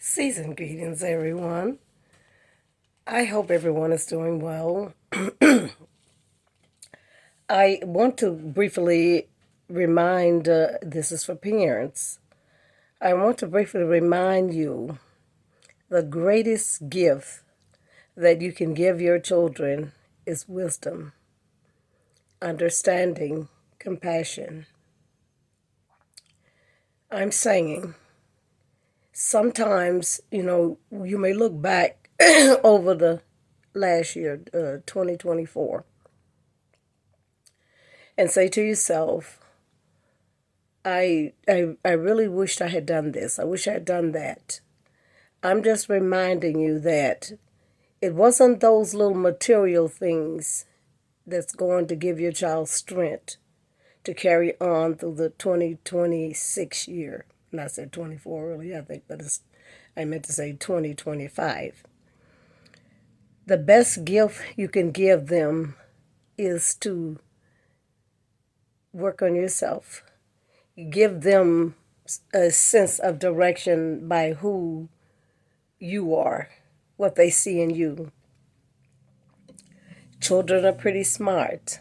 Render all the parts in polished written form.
Season greetings, everyone. I hope everyone is doing well. I want to briefly remind this is for parents. I want to briefly remind you the greatest gift that you can give your children is wisdom, understanding, compassion. I'm saying sometimes, you may look back over the last year, 2024, and say to yourself, I really wished I had done this. I wish I had done that. I'm just reminding you that it wasn't those little material things that's going to give your child strength to carry on through the 2026 year. And I said 24 earlier, I think, but I meant to say 2025. The best gift you can give them is to work on yourself. Give them a sense of direction by who you are, what they see in you. Children are pretty smart.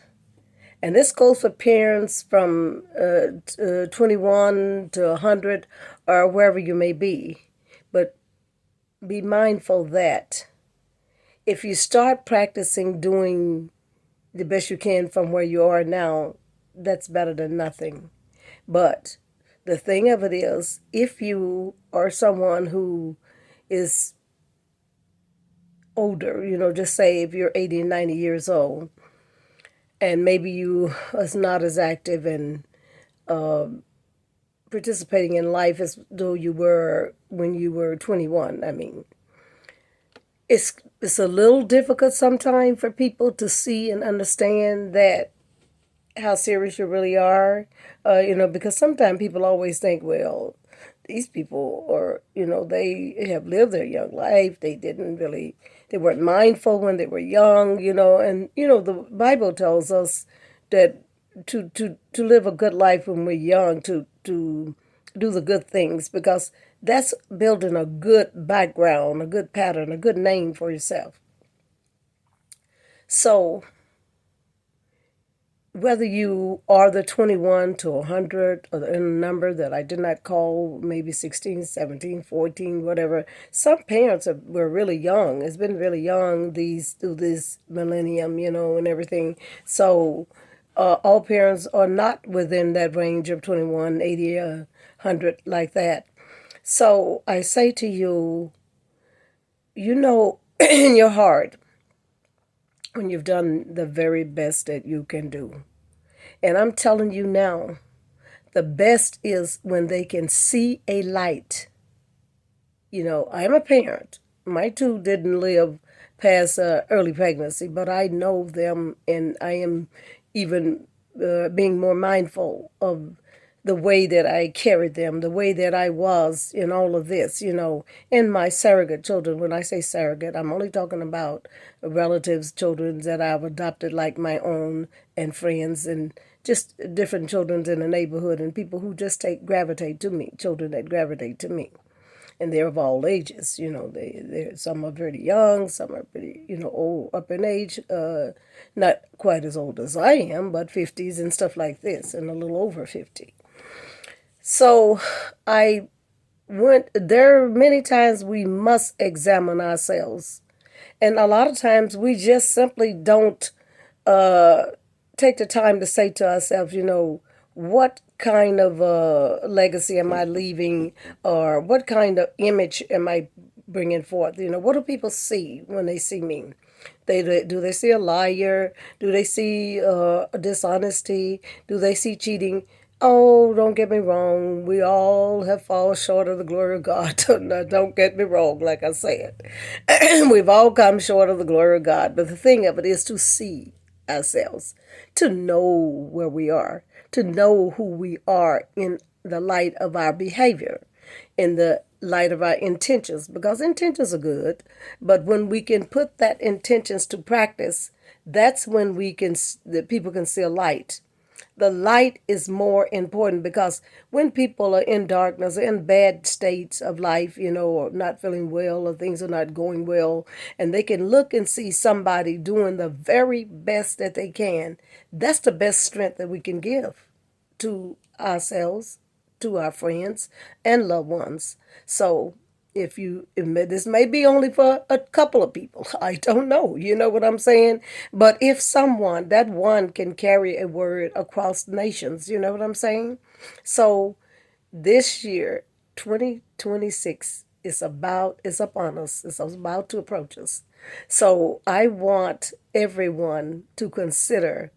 And this goes for parents from 21 to 100 or wherever you may be. But be mindful that if you start practicing doing the best you can from where you are now, that's better than nothing. But the thing of it is, if you are someone who is older, just say if you're 80 and 90 years old, and maybe you is not as active and participating in life as though you were when you were 21. I mean, it's a little difficult sometimes for people to see and understand that how serious you really are, because sometimes people always think, well, these people are, they have lived their young life. They weren't mindful when they were young, and, the Bible tells us that to live a good life when we're young, to do the good things, because that's building a good background, a good pattern, a good name for yourself. So whether you are the 21 to 100 or the number that I did not call, maybe 16, 17, 14, whatever. Some parents were really young. It's been really young through this millennium, and everything. So all parents are not within that range of 21, 80, 100 like that. So I say to you, in your heart, when you've done the very best that you can do. And I'm telling you now, the best is when they can see a light. I'm a parent. My two didn't live past early pregnancy, but I know them, and I am even being more mindful of the way that I carried them, the way that I was in all of this, and my surrogate children. When I say surrogate, I'm only talking about relatives, children that I've adopted like my own, and friends, and just different children in the neighborhood, and people who just gravitate to me, children that gravitate to me. And they're of all ages, some are pretty young, some are pretty, old, up in age, not quite as old as I am, but 50s and stuff like this, and a little over 50. So there are many times we must examine ourselves. And a lot of times we just simply don't take the time to say to ourselves, what kind of legacy am I leaving, or what kind of image am I bringing forth? What do people see when they see me? Do they see a liar? Do they see dishonesty? Do they see cheating? Oh, don't get me wrong. We all have fallen short of the glory of God. Don't get me wrong, like I said. We've all come short of the glory of God. But the thing of it is to see ourselves, to know where we are, to know who we are in the light of our behavior, in the light of our intentions, because intentions are good, but when we can put that intentions to practice, that's when the people can see a light. The light is more important because when people are in darkness, in bad states of life, or not feeling well, or things are not going well, and they can look and see somebody doing the very best that they can, that's the best strength that we can give to ourselves, to our friends and loved ones. So this may be only for a couple of people, I don't know, you know what I'm saying? But if someone, that one can carry a word across nations, you know what I'm saying? So this year, 2026 is upon us. It's about to approach us. So I want everyone to consider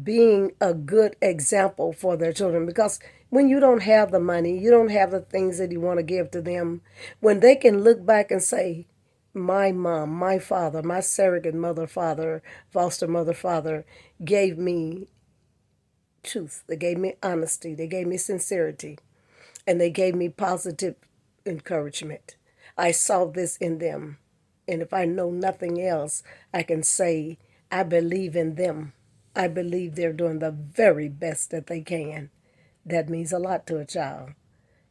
being a good example for their children, because when you don't have the money, you don't have the things that you want to give to them, when they can look back and say, my mom, my father, my surrogate mother, father, foster mother, father gave me truth, they gave me honesty, they gave me sincerity, and they gave me positive encouragement. I saw this in them. And if I know nothing else, I can say, I believe in them. I believe they're doing the very best that they can. That means a lot to a child.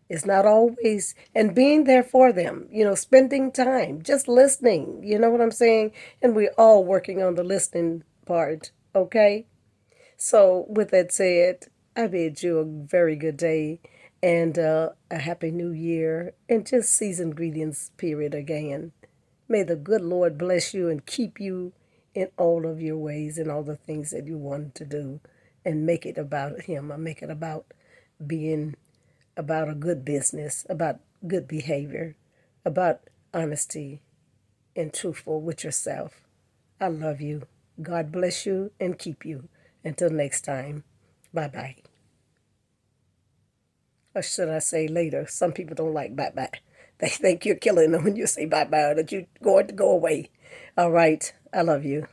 It's not always, and being there for them, spending time, just listening, you know what I'm saying? And we're all working on the listening part, okay? So, with that said, I bid you a very good day and a happy new year and just season greetings, period, again. May the good Lord bless you and keep you in all of your ways and all the things that you want to do, and make it about Him, or make it about being about a good business, about good behavior, about honesty and truthful with yourself. I love you. God bless you and keep you. Until next time, bye bye. Or should I say later? Some people don't like bye bye. They think you're killing them when you say bye bye, or that you're going to go away. All right. I love you.